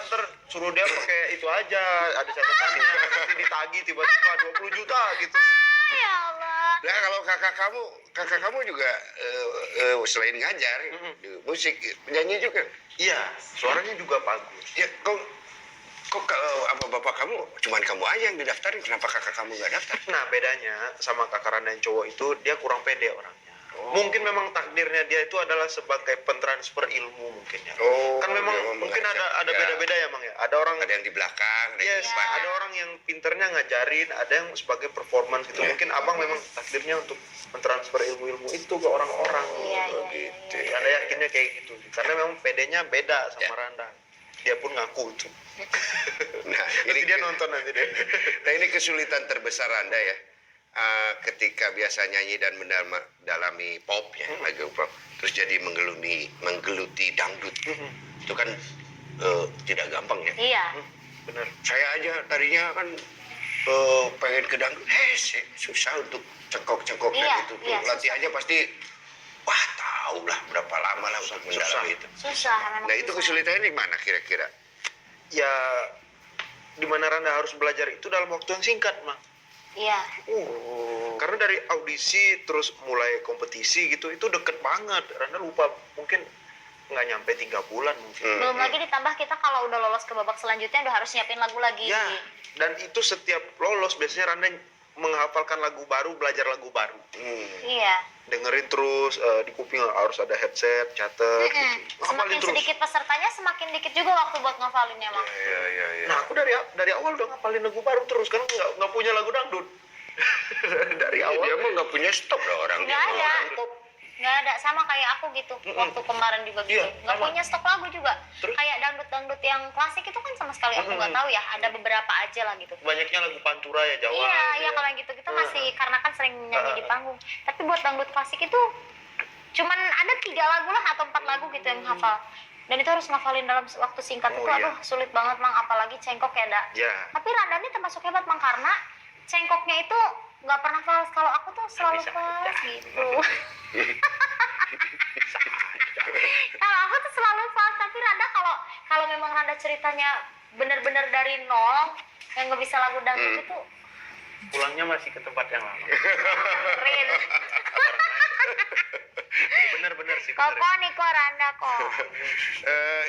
B: suruh dia pakai itu aja, ada catatannya, nanti ditagih tiba-tiba 20 juta gitu.
C: Ya Allah.
A: Nah, kalau kakak kamu juga selain ngajar di musik, penyanyi juga.
B: Iya, suaranya juga bagus.
A: Ya, kok apa bapak kamu, cuman kamu aja yang didaftarin, kenapa kakak kamu nggak daftar?
B: Nah, bedanya sama kakak Randa yang cowok itu, dia kurang pede orangnya. Mungkin memang takdirnya dia itu adalah sebagai pentransfer ilmu mungkin ya.
A: Oh,
B: Kan memang
A: dia
B: mungkin
A: mengajak,
B: ada
A: ya.
B: beda-beda ya Mang ya. Ada orang
A: Ada yang di belakang, ada yang
B: yes,
A: di depan.
B: ada orang yang pinternya ngajarin, ada yang sebagai performance gitu.
A: Iya.
B: Mungkin abang memang takdirnya untuk mentransfer ilmu-ilmu itu ke orang-orang.
C: Iya,
A: Oh,
C: iya,
A: gitu.
C: iya.
B: Randa yakinnya kayak gitu. Karena memang PD-nya beda sama
A: Ya.
B: Randa. Dia pun ngaku itu.
A: Nah,
B: Nanti dia nonton nanti deh.
A: Nah, ini kesulitan terbesar Anda ya. Ketika biasa nyanyi dan mendalami pop ya, lagu pop, terus jadi menggeluti dangdut. Itu kan tidak gampang ya.
C: Iya.
B: Bener.
A: Saya aja tadinya kan pengen ke dangdut, susah untuk cengkok-cengkok
C: Iya,
A: dan itu.
C: iya,
A: Latihannya pasti, wah tahu lah berapa lama lah untuk mendalami itu.
C: Susah memang.
A: Nah itu
C: susah.
A: kesulitannya di mana kira-kira?
B: Ya di mana Randa harus belajar itu dalam waktu yang singkat, Mang.
C: Iya.
B: Karena dari audisi terus mulai kompetisi gitu itu deket banget. Randa lupa mungkin nggak nyampe 3 bulan mungkin.
C: Belum lagi ditambah kita kalau udah lolos ke babak selanjutnya udah harus nyiapin lagu lagi.
B: Ya, dan itu setiap lolos biasanya Randa menghafalkan lagu baru, belajar lagu baru.
C: Iya.
B: Dengerin terus di kuping harus ada headset, catet gitu. Ngafalin
C: Semakin
B: terus.
C: sedikit pesertanya semakin dikit juga waktu buat ngafalinnya, Mang.
A: Iya.
B: Nah, aku dari awal udah ngapalin lagu baru terus kan nggak punya lagu dangdut. Dari awal.
A: Dia mah nggak punya stop lah orang.
C: Nggak
A: dia.
C: ada.
A: Orang pop.
C: Nggak ada, sama kayak aku gitu. Waktu kemarin juga gitu.
B: Iya,
C: Nggak
B: sama.
C: punya stok lagu juga.
B: Terus?
C: Kayak dangdut-dangdut yang klasik itu kan sama sekali aku nggak tahu ya. Ada beberapa aja lah gitu.
B: Banyaknya lagu pantura ya Jawa.
C: Iya,
B: gitu
C: iya
B: ya.
C: kalau yang gitu kita masih karena kan sering nyanyi di panggung. Tapi buat dangdut klasik itu cuman ada 3 lagu lah atau 4 lagu gitu yang hafal. Dan itu harus ngafalin dalam waktu singkat
B: Oh,
C: itu,
B: iya.
C: aduh sulit banget Mang, apalagi cengkok ya dak.
B: Ya.
C: Tapi Randa ini termasuk hebat Mang karena cengkoknya itu nggak pernah fals. Kalau aku tuh selalu
B: Bisa
C: fals
B: aja.
C: gitu. Kalau aku tuh selalu fals, tapi Randa kalau memang Randa ceritanya bener-bener dari nol yang nggak bisa lagu dangdut itu
B: Pulangnya masih ke tempat yang lama.
C: keren.
B: Bener-bener sih.
C: Kok
B: bener.
C: nih kok Randa kok.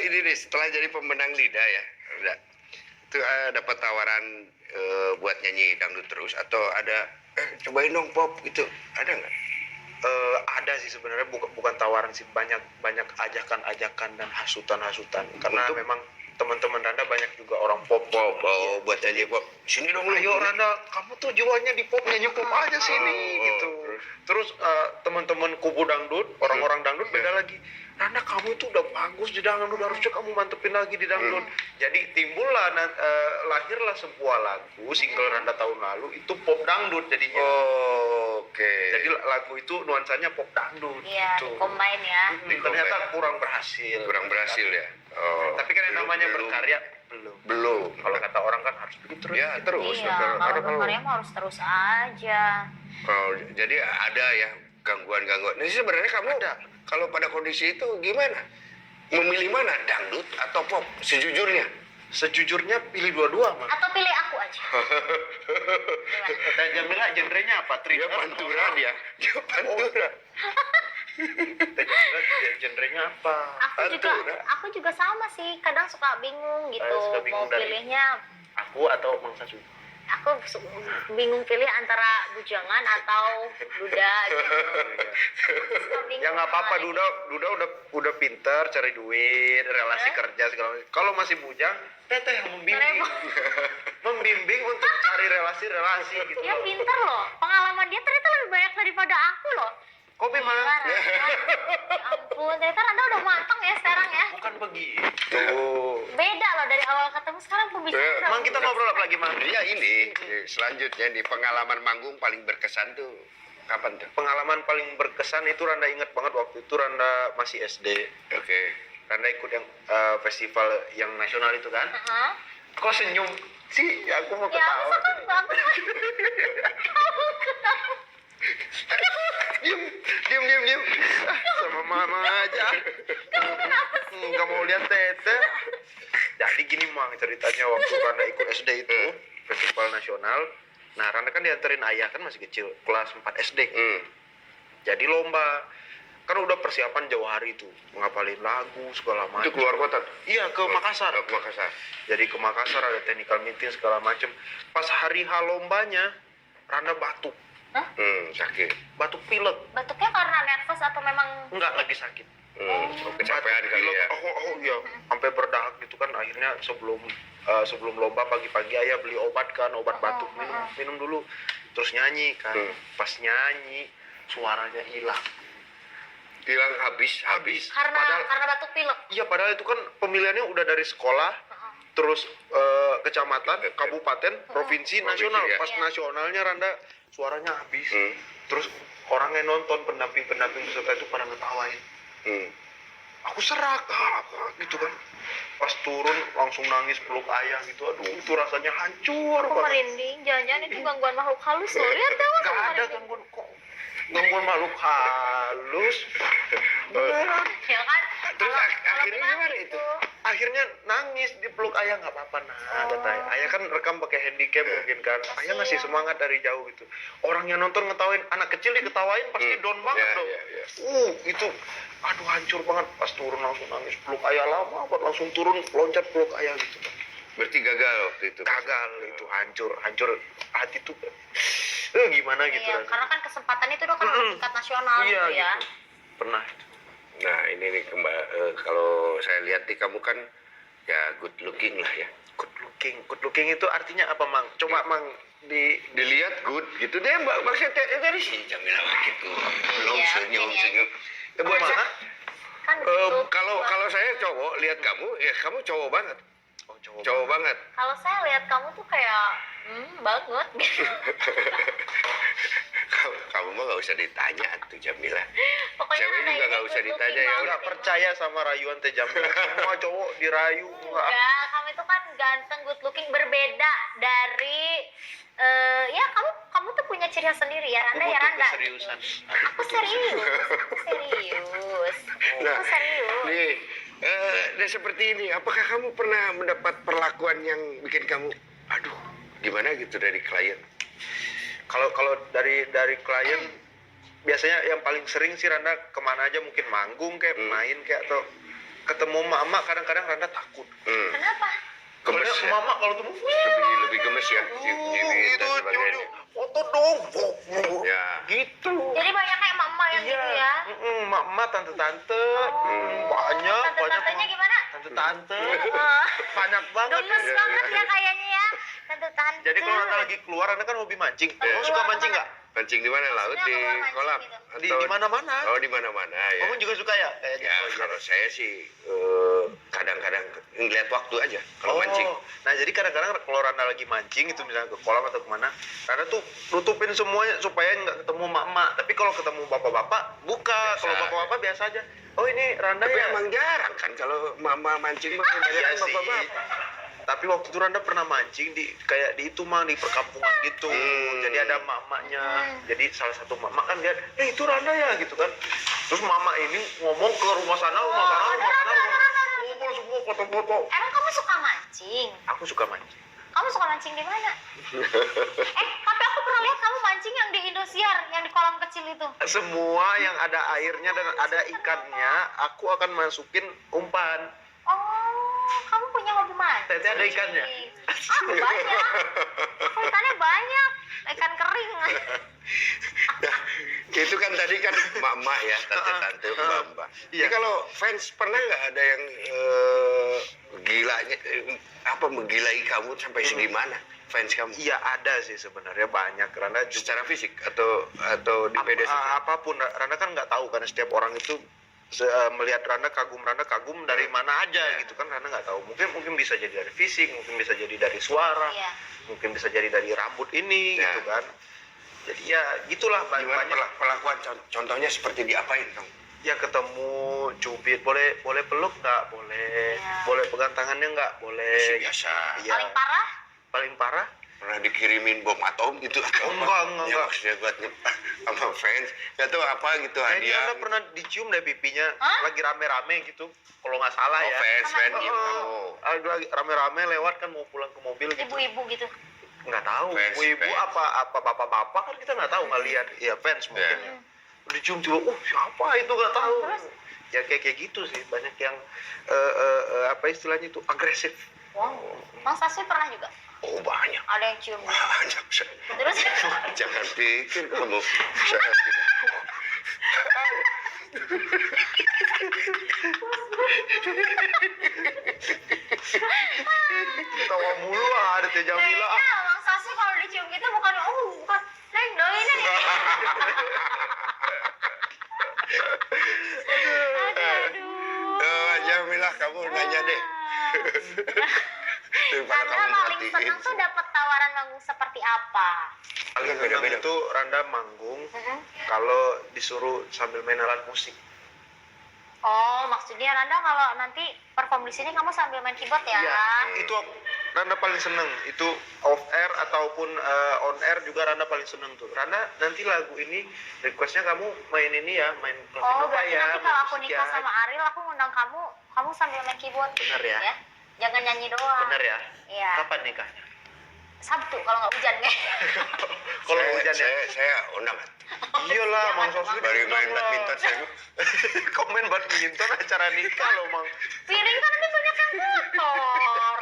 A: Ini nih setelah jadi pemenang Lida ya, udah. Itu dapat tawaran buat nyanyi dangdut terus atau ada cobain dong pop gitu, ada nggak?
B: Ada sih sebenarnya bukan tawaran sih, banyak ajakan dan hasutan karena
A: Untuk-
B: memang teman-teman Randa banyak juga orang pop.
A: Pop, buat nyanyi pop. Sini dong,
B: Ayo Randa, kamu tuh jiwanya di pop, nyanyi pop aja sini gitu. Terus teman-teman kubu dangdut, orang-orang dangdut beda lagi. Randa kamu itu udah bagus di dangdut, harusnya kamu mantepin lagi di dangdut. Jadi timbullah lahirlah sebuah lagu single Randa tahun lalu itu pop dangdut jadinya.
A: Oke.
B: Jadi lagu itu nuansanya pop dangdut
C: Iya,
B: gitu.
C: combine ya.
B: Ternyata kurang berhasil.
A: Kurang berhasil ya. Oh,
B: Tapi kan yang namanya
A: belum.
B: berkarya belum.
A: Belum.
B: Kalau kata orang kan harus begitu terus.
A: Ya terus.
C: Iya, kalau berkarya mah harus terus aja.
A: Jadi ada ya gangguan-gangguan. Nah sebenarnya kamu kalau pada kondisi itu gimana? Memilih mana, dangdut atau pop? Sejujurnya.
B: Sejujurnya pilih dua-dua, Mas.
C: Atau pilih aku aja. Gimana?
B: Kata Jamila genrenya apa?
A: Dia
B: Thriller?
A: pantura dia. Dia pantura.
B: Kata Jamila genrenya apa?
C: Aku juga sama sih. Kadang suka bingung gitu.
B: Suka bingung
C: Mau
B: dari-
C: pilihnya
B: Aku atau Mang Sasu?
C: aku bingung pilih antara bujangan atau duda gitu. Suka bingung
B: Ya nggak apa-apa,
C: mana
B: Duda udah pinter cari duit, relasi kerja segala macam. Kalau masih bujang, teteh yang membimbing. Membimbing untuk cari relasi-relasi gitu.
C: Dia
B: loh.
C: pintar loh. Pengalaman dia ternyata lebih banyak daripada aku loh.
B: Kopi
C: Gila,
B: Mang.
C: Randa. Ya ampun, ternyata Randa udah matang ya sekarang ya.
B: Bukan begitu.
C: Beda loh dari awal ketemu sekarang pembicaraan. udah
B: Mang kita ngobrol apa lagi, Mang?
A: Iya ini selanjutnya di pengalaman manggung paling berkesan tuh kapan tuh?
B: Pengalaman paling berkesan itu Randa ingat banget waktu itu Randa masih SD.
A: Oke.
B: Randa ikut yang festival yang nasional itu kan.
C: Heeh.
B: Kok senyum sih? Aku mau
C: Ya
B: ketawa.
C: aku kan bagus. Kamu kenapa?
B: Diam. Sama mama aja. Nggak mau lihat tete. Jadi gini Mang ceritanya waktu Randa ikut SD itu festival nasional. Nah Randa kan dianterin ayah kan masih kecil kelas 4 SD. Jadi lomba kan udah persiapan jauh hari itu ngapalin lagu segala macam.
A: Itu keluar kota tuh?
B: Iya ke Makassar.
A: Ke Makassar.
B: Jadi ke Makassar ada technical meeting segala macam. Pas hari H lombanya Randa batuk.
A: Sakit.
B: batuk pilek.
C: Batuknya karena nervous atau memang
B: Enggak, lagi sakit.
A: Kecapean kali
B: Pilek,
A: ya.
B: iya, sampai berdahak gitu kan. Akhirnya sebelum lomba pagi-pagi ayah beli obat kan, obat batuk, minum dulu, terus nyanyi kan. Pas nyanyi suaranya hilang.
A: Hilang habis.
C: karena batuk pilek.
B: Iya, padahal itu kan pemilihannya udah dari sekolah, terus kecamatan, kabupaten, provinsi, nasional.
A: ya.
B: Pas nasionalnya Randa suaranya habis. Terus orang yang nonton, pendamping peserta itu pada ngetawain. Aku serak gitu kan. Pas turun langsung nangis peluk ayah gitu. Aduh, itu rasanya hancur
C: Aku
B: banget.
C: merinding, jangan-jangan itu gangguan makhluk halus loh. Lihat deh,
B: Gak ada gangguan makhluk halus. Beneran.
C: ya kan?
A: Terus akhirnya
C: Kalau
A: gimana itu?
B: Akhirnya nangis dipeluk ayah, nggak apa-apa nah kata ayah. Ayah kan rekam pakai handycam mungkin kan. Ayah ngasih semangat dari jauh gitu. Orang yang nonton ngetawain, anak kecil diketawain pasti down banget
A: Ya,
B: dong.
A: ya, ya.
B: Itu aduh hancur banget. Pas turun langsung nangis peluk ayah, lama banget langsung turun loncat peluk ayah gitu.
A: Berarti gagal waktu itu.
B: Gagal itu, hancur hati tuh. Gimana gitu
C: Iya,
B: rasanya.
C: karena kan kesempatan itu udah kan tingkat nasional
B: Iya
C: gitu ya.
B: gitu. Pernah.
A: Nah ini nih kalau saya lihat nih kamu kan ya good looking lah ya.
B: Good looking itu artinya apa, Mang? Coba Mang
A: Dilihat good gitu deh maksudnya dari si Jamila gitu. Belum
C: Iya,
A: senyum.
C: iya.
A: Ya, buat saya,
C: Kan gitu.
A: kalau saya cowok lihat kamu ya kamu cowok banget.
B: Oh,
A: Cowok banget.
C: Kalau saya lihat kamu tuh kayak banget.
A: Kamu mah gak usah ditanya tuh Jamila.
C: Pokoknya
A: Cewek
C: ada
A: juga
C: yang
A: gak usah
C: good
A: ditanya
C: looking
A: ya.
C: banget.
B: Nggak percaya sama rayuan Teh Jamila. Semua cowok dirayu.
C: Enggak, kamu itu kan ganteng, good looking, berbeda dari ya kamu tuh punya ciri khas sendiri ya, Randa ya Randa.
B: Keseriusan.
C: Gitu. Aku serius.
A: Nah,
C: Aku serius.
A: nih, dan seperti ini, apakah kamu pernah mendapat perlakuan yang bikin kamu, aduh, gimana gitu dari klien?
B: Kalau dari klien biasanya yang paling sering sih Randa kemana aja, mungkin manggung kayak main kayak atau ketemu mama, kadang-kadang Randa takut.
C: Kenapa?
A: Gemes
B: Soalnya
A: ya?
B: mama kalau ketemu
A: Lebih gemes ya? Jiwit
B: gitu,
A: dan sebagainya.
B: foto dong,
A: Ya.
B: gitu.
C: Jadi banyak kayak mama yang gitu ya.
B: Mama, tante-tante, banyak.
C: Tante-tantenya gimana?
B: Tante-tante,
C: Oh,
B: banyak banget.
C: gemes banget ya kayaknya ya. Tante-tante.
B: Jadi kalau Randa lagi keluar, Randa kan hobi mancing. Kamu suka mancing nggak?
A: Mancing di mana? Laut,
C: Maksudnya
A: di
C: keluar mancing
A: kolam?
C: gitu.
B: Di mana-mana.
A: Oh, di mana-mana ya.
B: Kamu juga suka ya? Kayaknya.
A: Ya,
B: Oh, iya.
A: kalau saya sih kadang-kadang ngeliat waktu aja kalau mancing.
B: Nah jadi kadang-kadang kalau Randa lagi mancing itu misalnya ke kolam atau kemana, Randa tuh nutupin semuanya supaya nggak ketemu mak-mak. Tapi kalau ketemu bapak-bapak buka,
A: Biasa.
B: kalau bapak-bapak biasa aja. Oh ini Randa
A: Tapi
B: ya.
A: emang jarang kan kalau mama mancing mah kebanyakan
B: Iya sih.
A: bapak-bapak.
B: Tapi waktu itu Randa pernah mancing di kayak di itu Mang, di perkampungan gitu. Jadi ada mak-maknya. Jadi salah satu mak-mak kan lihat, itu Randa ya gitu kan. Terus mama ini ngomong ke rumah sana, ngumpul semua foto-foto.
C: Emang kamu suka mancing?
B: Aku suka mancing.
C: Kamu suka mancing di mana? Tapi aku pernah lihat kamu mancing yang di Indosiar, yang di kolam kecil itu.
B: Semua yang ada airnya dan ada ikannya, aku akan masukin umpan.
C: Oh, kamu punya hobi mancing.
B: Tete ada ikannya?
C: Aku banyak. Aku ikannya banyak. Ikan kering.
A: Nah, itu kan tadi kan mama ya, tante-tante, mbak-mbak.
B: Iya.
A: Jadi kalau fans pernah nggak ada yang gilanya, menggilai kamu sampai segimana fans kamu?
B: Iya ada sih sebenarnya banyak. Randa juga
A: Secara fisik atau di media sosial?
B: apapun, Randa kan nggak tahu karena setiap orang itu melihat Randa kagum dari mana aja gitu kan. Randa nggak tahu, mungkin bisa jadi dari fisik, mungkin bisa jadi dari suara,
C: Iya.
B: mungkin bisa jadi dari rambut ini
A: Ya.
B: gitu kan. Jadi ya gitulah
A: Gimana
B: banyak.
A: perlakuan contohnya seperti diapain kamu?
B: Ya ketemu, cubit, boleh peluk nggak? Boleh.
C: Ya.
B: Boleh pegang tangannya nggak? Boleh.
A: Biasa.
B: Iya.
C: Paling parah?
B: Paling parah?
A: Pernah dikirimin bom atom gitu atau apa?
B: Enggak.
A: Ya maksudnya buat sama fans atau apa gitu
B: Kayaknya
A: hadiah.
B: Anda pernah dicium deh pipinya.
C: Hah?
B: Lagi rame-rame gitu. Kalau nggak salah ya.
A: Fans
B: Oh,
A: gitu.
B: lagi rame-rame lewat kan mau pulang ke mobil gitu.
C: Ibu-ibu gitu.
B: Nggak tahu.
A: Fans,
B: Ibu-ibu
A: fans.
B: apa bapak-bapak kan kita nggak tahu, nggak lihat. Ya fans mungkin.
A: Ya.
B: Dicium tiba, siapa itu nggak tahu.
C: Terus?
B: Ya kayak gitu sih. Banyak yang apa istilahnya itu agresif.
C: Wow. Bang Saswi pernah juga?
A: Oh banyak.
C: Ada yang cium.
A: Banyak.
C: Terus
A: Jangan pikir kamu saya tidak.
B: Tawa mulu ada Teh Jamila.
C: kayaknya Bang Sasi kalau dicium gitu bukan bukan neng doi nih. Aduh.
A: Jamilah kamu nanya deh. Daripada
C: Randa
A: kamu
C: paling
A: matiin.
C: seneng tuh dapat tawaran manggung seperti apa?
B: Paling
A: Beda-beda.
B: senang itu Randa manggung kalau disuruh sambil main alat musik.
C: Oh, maksudnya Randa kalau nanti perform di sini kamu sambil main keyboard ya?
B: Iya, itu Randa paling seneng. Itu off air ataupun on air juga Randa paling seneng tuh. Randa nanti lagu ini requestnya kamu main ini ya, main
C: Oh,
B: Clovinova
C: berarti
B: ya.
C: nanti kalau
B: main
C: aku
B: musik
C: nikah
B: ya.
C: sama Ariel, aku ngundang kamu, kamu sambil main keyboard.
B: Bener ya?
C: Jangan nyanyi doang.
B: Bener ya?
C: Iya.
B: Kapan nikahnya?
C: Sabtu kalau nggak hujan nih.
B: Kalau hujan ya?
A: Saya undang.
B: Iyalah, Mang Soswi
A: Baru main
B: diundang lah.
A: badminton saya.
B: Kok main badminton acara nikah loh, Mang?
C: Piring kan nanti banyak yang kotor.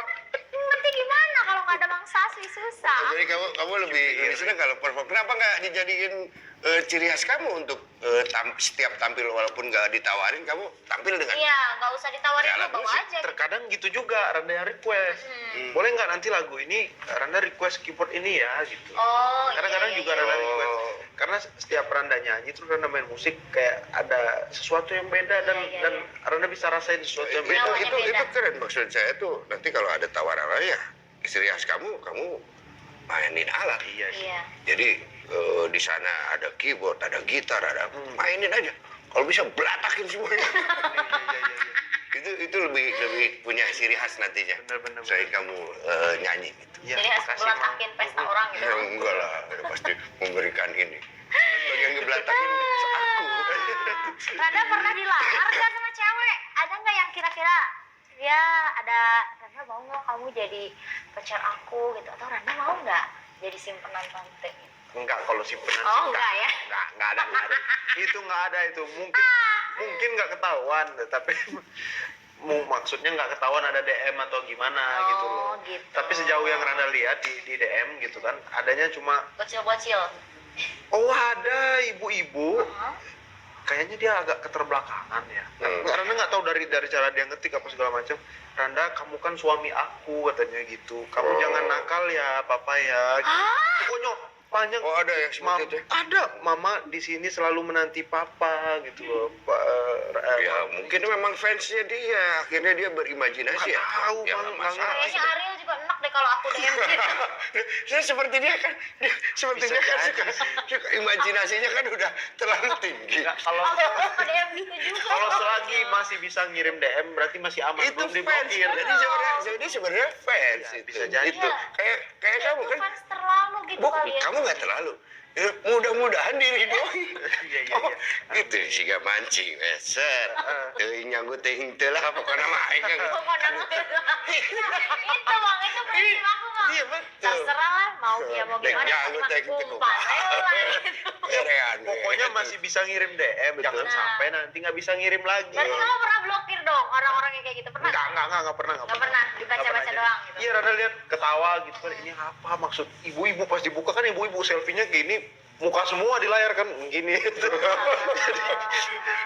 C: Ngerti gimana kalau nggak ada Bang Saswi susah.
A: Jadi kamu lebih senang kalau perform. Kenapa nggak dijadiin ciri khas kamu untuk setiap tampil walaupun nggak ditawarin kamu tampil dengan
C: Iya, nggak usah ditawarin
A: Ya,
C: lu
A: alat
C: bawa
A: musik.
C: aja.
B: Terkadang gitu juga Randa yang request. Boleh nggak nanti lagu ini Randa request keyboard ini ya gitu.
C: Oh,
B: Kadang-kadang juga Randa request. Karena setiap Randa nyanyi terus Randa main musik kayak ada sesuatu yang beda dan
C: Iya.
B: dan Randa bisa rasain sesuatu yang
A: itu
B: beda.
C: Namanya
A: itu
C: beda.
A: itu keren maksud saya tuh nanti kalau ada tawaran ya ciri khas kamu mainin alat.
B: Iya sih.
C: Iya.
A: Jadi di sana ada keyboard, ada gitar, ada mainin aja. Kalau bisa belatakin semuanya. itu lebih punya ciri khas nantinya.
B: Bener.
A: Saya kamu nyanyi gitu.
B: Iya,
C: Jadi harus
B: makasih, Mang.
C: belatakin pesta orang gitu.
A: Ya, enggak lah, ya pasti memberikan ini. Bagi yang ngebelatakin aku.
C: Randa pernah dilamar nggak sama cewek? Ada nggak yang kira-kira ya ada Randa mau nggak kamu jadi pacar aku gitu atau Randa mau nggak jadi simpenan tante?
B: Enggak, kalau simpenan
C: Oh,
B: sih
C: enggak ya?
B: Enggak ada. Itu enggak ada itu. Mungkin enggak ketahuan, tapi maksudnya enggak ketahuan ada DM atau gimana gitu loh.
C: Oh, gitu.
B: Tapi sejauh yang Randa lihat di DM gitu kan, adanya cuma
C: Bocil-bocil.
B: oh ada ibu-ibu.
C: Hah?
B: Kayaknya dia agak keterbelakangan ya. Randa nggak tahu dari cara dia ngetik apa segala macam. Randa, kamu kan suami aku katanya gitu. Kamu jangan nakal ya, papa ya. Gitu. Pokoknya panjang.
A: Oh, ada yang seperti itu?
B: Ada. Mama di sini selalu menanti papa gitu loh.
A: Ya mungkin memang fansnya dia. Akhirnya dia berimajinasi ya.
B: Nggak tahu,
A: Ya,
B: Bang.
A: nggak masalah.
C: Kayaknya Ariel juga enak deh kalau aku DM gitu.
A: Saya seperti dia kan. Seperti
B: Bisa
A: dia kan
B: jadi.
A: suka imajinasinya kan udah terlalu tinggi.
B: Nggak, kalau
C: Aku DM gitu juga.
B: kalau selagi masih bisa ngirim DM berarti masih aman,
A: Itu
B: belum
A: fans.
B: diblokir.
A: Jadi sebenarnya fans
B: Iya,
A: itu.
B: bisa jadi.
A: Itu kayak kamu
C: Itu
A: kan.
C: fans terlalu gitu kali ya.
A: Kamu nggak terlalu. Ya, mudah-mudahan diri doi.
B: Iya.
A: Oh, itu sih gak mancing, beser. Teuing nyanggut teuing teu lah pokoknya mah aing kan.
C: Pokoknya itu bang, itu prinsip aku bang.
A: Iya, betul.
C: Terserah lah, mau dia mau
A: Tek
C: gimana,
A: nyanggut,
C: pasti
A: tek
C: masuk
A: teu
C: umpan. Ayo lah gitu.
A: Kerean.
B: Pokoknya masih bisa ngirim DM, jangan
C: Nah.
B: sampai nanti nggak bisa ngirim lagi.
C: Berarti kamu pernah blokir dong orang-orang yang kayak gitu, pernah?
B: Nggak pernah.
C: Nggak pernah, dibaca-baca doang gitu.
B: Iya, Randa lihat ketawa gitu kan, ini apa maksud ibu-ibu pas dibuka kan ibu-ibu selfie-nya gini, muka semua di layar kan gini.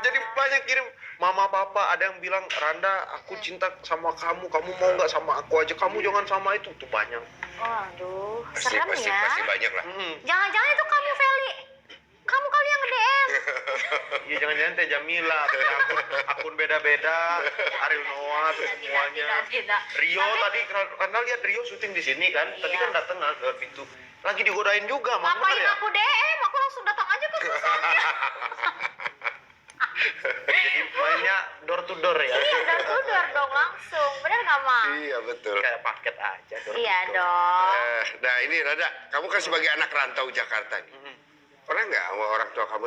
B: jadi banyak kirim mama papa, ada yang bilang Randa aku cinta sama kamu mau nggak sama aku aja, kamu jangan sama itu, tuh banyak.
C: Waduh,
A: Pasti
C: serem ya.
A: pasti banyak lah.
C: Jangan-jangan itu kamu Feli. Kamu kali yang nge-DM.
B: Iya, jangan-jangan Teh Jamila, akun beda-beda, Ariel Noah tuh semuanya.
C: Tidak.
B: Rio tadi karena lihat Rio syuting di sini kan, tadi
C: Iya.
B: kan datang ke pintu, lagi digodain juga, Mang,
C: Ngapain
B: bener ya?
C: aku DM? Aku langsung datang aja ke kosannya.
B: Jadi mainnya door to door ya.
C: Iya, door dong langsung. Bener nggak, Mak?
A: Iya betul.
B: Kayak paket aja door to
C: Iya
B: door.
C: dong.
A: Nah ini Rada, kamu kan sebagai anak rantau Jakarta nih. Pernah nggak sama orang tua kamu,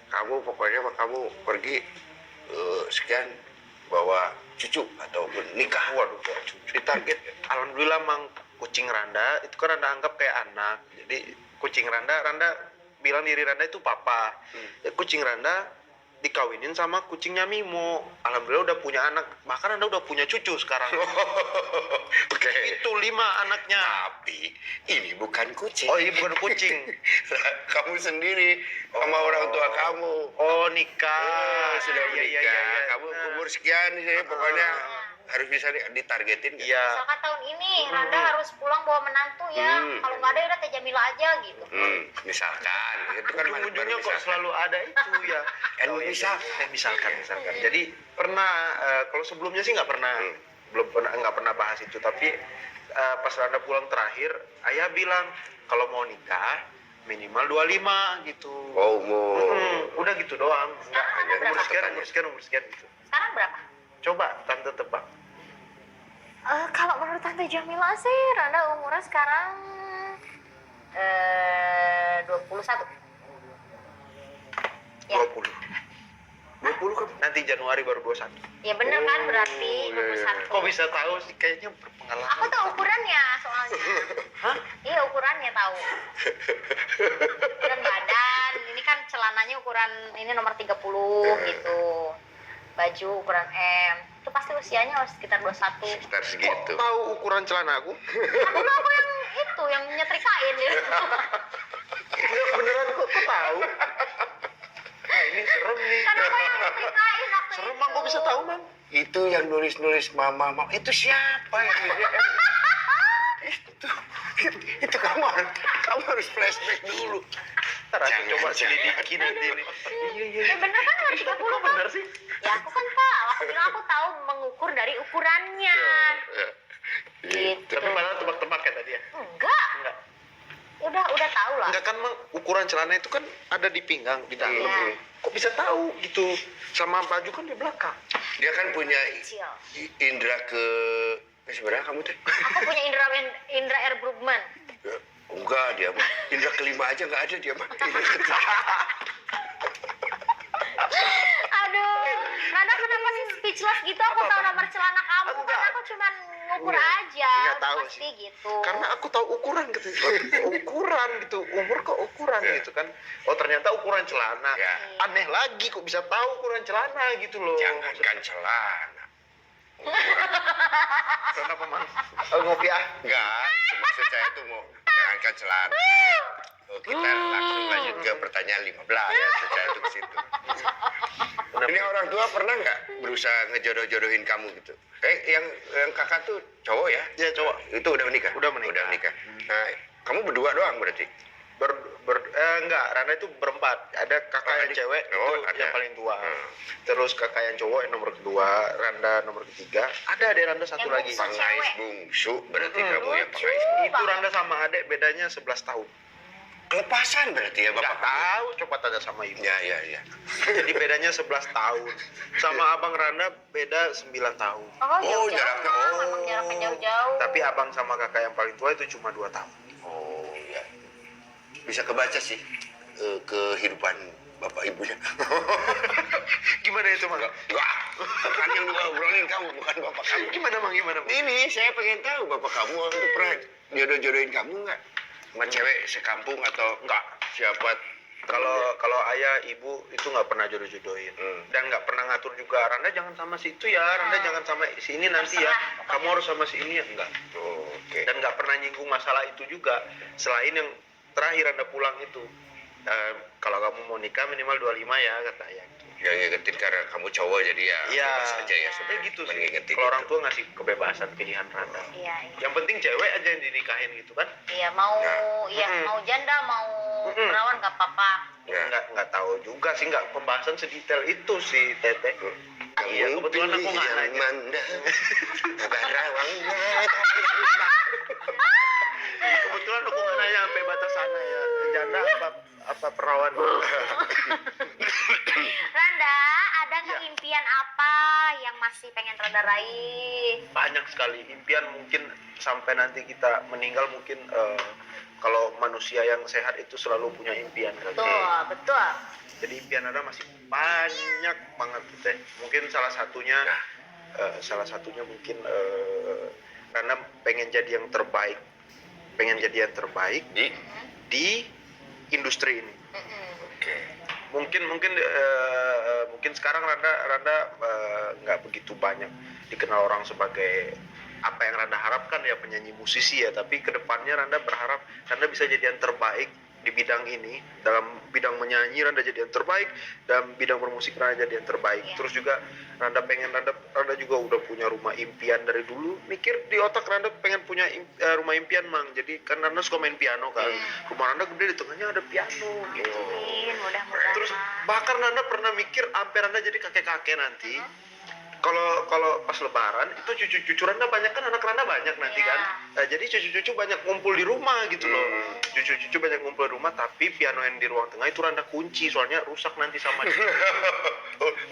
A: kamu pokoknya kamu pergi sekian bawa cucu ataupun nikah, waduh cucu ditarget.
B: Alhamdulillah Mang, kucing Randa itu kan Randa anggap kayak anak. Jadi kucing Randa bilang diri Randa itu papa. Ya, kucing Randa dikawinin sama kucingnya Mimo. Alhamdulillah udah punya anak, bahkan Anda udah punya cucu sekarang.
A: Oke.
B: Itu 5 anaknya.
A: Tapi ini bukan kucing.
B: Oh, ini bukan kucing.
A: Kamu sendiri sama orang tua kamu.
B: Oh, nikah.
A: Sudah
B: Iya, iya,
A: menikah.
B: iya, iya.
A: Kamu umur sekian sih, pokoknya harus bisa ditargetin. Nggak?
B: Iya.
C: Misalkan tahun ini Randa harus pulang bawa menantu ya. Kalau nggak ada ya udah Teh Jamila aja gitu.
A: Misalkan itu kan baru
B: Ujung-ujungnya kok
A: misalkan.
B: selalu ada itu ya.
A: Kan
B: Oh, iya,
A: misalkan.
B: iya. Misalkan. Jadi pernah kalau sebelumnya sih nggak pernah, nggak pernah bahas itu. Tapi pas Randa pulang terakhir, ayah bilang kalau mau nikah minimal 25 gitu.
A: Oh, umur.
B: Udah gitu doang. Nggak,
C: Sekarang ada
B: umur sekian gitu.
C: Sekarang berapa?
B: Coba tante tebak.
C: Kalau menurut Tante Jamila sih Randa umurnya sekarang 21. Ya.
B: 20. 20 kan nanti Januari baru 21.
C: Ya bener kan berarti
A: Oh, iya,
C: 21.
B: Kok bisa tahu sih, kayaknya berpengalaman.
C: Aku tahu ukurannya soalnya.
B: Hah?
C: Iya ukurannya tahu. Ukuran badan. Ini kan celananya ukuran ini nomor 30 gitu. Baju ukuran M. Itu pasti usianya harus sekitar 21.
A: Sekitar
B: Kok
A: segitu.
B: tahu ukuran celana aku?
C: Kan dulu aku yang itu yang nyetrikain gitu.
B: Enggak, beneran kok tahu? Nah, ini serem nih.
C: Kan aku yang nyetrikain waktu
B: Serem,
C: itu.
B: Mang. Kok bisa tahu, Mang?
A: Itu yang nulis mama. Itu siapa yang itu kamu harus flashback dulu.
B: Ntar aku
A: Jangan,
B: coba
A: jangan.
B: selidiki nanti ini. Iya.
C: Ya bener kan nomor 30
B: Kok
C: kan?
B: bener sih?
C: Ya aku kan tahu. Aku bilang aku tahu mengukur dari ukurannya. Gitu.
B: Tapi malah tebak-tebak ya tadi ya?
C: Enggak.
B: Enggak.
C: Udah tahu lah.
B: Enggak kan, Mang, ukuran celana itu kan ada di pinggang, di dalam.
C: Iya.
B: Kok bisa tahu gitu? Sama baju kan di belakang.
A: Dia kan punya
C: Kecil.
A: indera ke sebenarnya kamu tuh.
C: Aku punya Indra R. Brugman.
A: Ya, enggak dia mah. Indra kelima aja enggak ada dia mah. Indra ketiga.
C: Aduh, Randa kenapa sih speechless gitu? Aku tahu nomor celana kamu kan
B: Enggak.
C: aku cuman ngukur
B: Enggak.
C: aja.
B: Enggak tahu
C: Pasti
B: sih.
C: gitu.
B: Karena aku tahu ukuran gitu. Ukuran gitu. Umur kok ukuran
A: Ya.
B: gitu kan. Oh, ternyata ukuran celana.
A: Ya.
B: Aneh lagi kok bisa tahu ukuran celana gitu loh.
A: Jangankan celana.
B: Kenapa, Mang? Oh, ngopi ah.
A: Enggak, maksud saya itu mau jangankan celana. Oh, kita langsung lanjut ke pertanyaan 15 ya, maksud saya itu ke situ. Ini orang tua pernah nggak berusaha ngejodoh-jodohin kamu gitu? Yang kakak tuh cowok ya?
B: Iya, cowok.
A: Itu udah menikah?
B: Udah menikah.
A: Nah, kamu berdua doang berarti?
B: Enggak, Randa itu berempat. Ada kakak
A: Oh,
B: yang
A: adik.
B: cewek,
A: Oh,
B: itu
A: ada.
B: yang paling tua.
A: Hmm.
B: Terus kakak yang cowok yang nomor kedua, Randa nomor ketiga. Ada adek Randa satu
C: Yang
B: lagi.
C: bungsu.
A: Pengais
C: Cewek.
A: bungsu berarti
B: Hmm.
A: kamu ya pengais.
B: Itu Randa sama adek bedanya 11 tahun.
A: Kelepasan berarti ya
B: Enggak
A: bapak kamu?
B: tahu, coba tanya sama ibu.
A: Ya.
B: Jadi bedanya 11 tahun. Sama abang Randa beda 9 tahun.
C: Oh, jauh-jauh.
A: jaraknya.
C: Mang.
A: Oh.
C: Memang jaraknya jauh-jauh.
B: Tapi abang sama kakak yang paling tua itu cuma 2 tahun.
A: Oh ya. Bisa kebaca sih kehidupan bapak ibunya.
B: Gimana itu, Mang?
A: Enggak. Kan yang ngobrolin kamu bukan bapak kamu.
B: Gimana, Mang?
A: Ini saya pengen tahu bapak kamu waktu itu pernah jodoh-jodohin kamu nggak? Sama cewek sekampung atau enggak? Siapa?
B: Kalau ayah ibu itu nggak pernah jodoh-jodohin dan nggak pernah ngatur juga. Randa jangan sama si itu ya, Randa jangan sama si ini nanti ya.
C: Terserah,
B: Kamu harus sama si ini ya, enggak.
A: Oh, oke.
B: Dan nggak pernah nyinggung masalah itu juga. Selain yang terakhir Randa pulang itu, kalau kamu mau nikah minimal 25 ya kata ayah.
A: Yang ngingetin karena kamu cowok jadi ya
B: Iya,
A: bebas aja ya
B: ya
A: sebenarnya
B: gitu sih.
A: ngingetin
B: Kalau orang
A: itu.
B: tua ngasih kebebasan pilihan Randa.
C: Iya.
B: Yang penting cewek aja yang dinikahin gitu kan.
C: Iya mau
A: Ya.
C: mau janda mau perawan nggak apa-apa.
A: Ya.
B: Nggak tahu juga sih, nggak pembahasan sedetail itu sih Teteh. Iya, kebetulan aku nggak
A: yang
B: nanya.
A: mandang barawangnya.
B: Kebetulan aku nggak nanya sampai batas sana ya. Janda apa perawan.
C: Randa, ada nggak
B: Ya.
C: impian apa yang masih pengen Randa raih?
B: Banyak sekali impian, mungkin sampai nanti kita meninggal mungkin kalau manusia yang sehat itu selalu punya impian kan.
C: Betul.
B: Jadi impian ada masih banyak banget Teh. Mungkin salah satunya mungkin karena pengen jadi yang terbaik. Di industri ini.
C: Mm-mm.
A: Oke.
B: Mungkin mungkin sekarang Randa nggak begitu banyak dikenal orang sebagai apa yang Randa harapkan ya, penyanyi musisi ya, tapi kedepannya Randa berharap Randa bisa jadi yang terbaik di bidang ini. Dalam bidang menyanyi Randa jadi yang terbaik, dalam bidang bermusik Randa jadi yang terbaik.
C: Iya.
B: Terus juga Randa juga udah punya rumah impian dari dulu, mikir di otak Randa pengen punya rumah impian Mang. Jadi kan Randa suka main piano kan, rumah Randa gede, di tengahnya ada piano gitu.
C: Amin, mudah-mudahan.
B: Terus bahkan Randa pernah mikir hampir Randa jadi kakek-kakek nanti. Kalau pas lebaran itu cucu-cucu Randa banyak kan, anak Randa banyak nanti
C: Iya.
B: kan. Nah, jadi cucu-cucu banyak ngumpul di rumah gitu loh. Cucu-cucu banyak ngumpul di rumah, tapi piano yang di ruang tengah itu Randa kunci soalnya rusak nanti sama dia.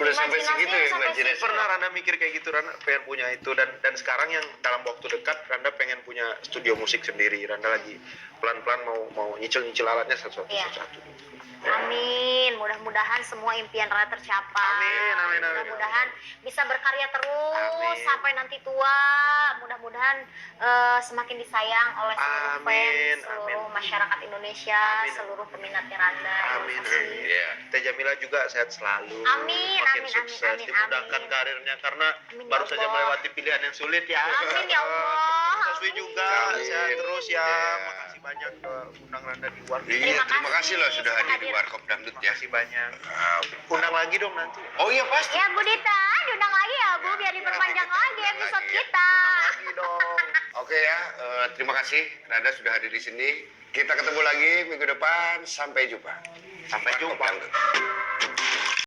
A: Udah sampai
C: Imajinasinya
A: segitu ya
C: sampai
A: imajinasi.
C: situ.
B: Pernah Randa mikir kayak gitu, Randa pengen punya itu, dan sekarang yang dalam waktu dekat Randa pengen punya studio musik sendiri. Randa lagi pelan-pelan mau nyicil alatnya satu-satu.
C: Iya. Amin, mudah-mudahan semua impian Randa tercapai.
B: Amin.
C: Mudah-mudahan bisa berkarya terus
B: Amin.
C: sampai nanti tua. Mudah-mudahan semakin disayang oleh seluruh
B: Amin,
C: fans, seluruh
B: amin.
C: masyarakat Indonesia,
B: Amin.
C: seluruh peminatnya Randa.
B: Amin.
C: Terima kasih.
A: Iya.
B: Teh Jamila juga sehat selalu.
C: Amin,
B: Makin
C: amin,
B: sukses,
C: amin,
B: dimudahkan
C: amin.
B: karirnya karena
C: Amin,
B: baru
C: ya
B: saja
C: Allah.
B: melewati pilihan yang sulit ya.
C: Amin, ya Allah.
B: Taswi
C: Amin.
B: juga
A: Amin.
B: sehat terus ya.
A: Iya.
B: Makasih banyak ke undang Randa di luar.
A: Iya, terima kasih loh sudah hadir di
C: hadir.
A: Warkop Dangdut ya.
B: Makasih banyak. Undang lagi dong nanti.
A: Oh iya pasti.
C: Ya Bu Dita, diundang lagi ya Bu, biar diperpanjang lagi episode
A: lagi ya.
C: kita.
B: Lagi dong.
A: Oke ya, terima kasih Randa sudah hadir di sini. Kita ketemu lagi minggu depan. Sampai jumpa.
B: Sampai jumpa.
A: Warkop Dangdut.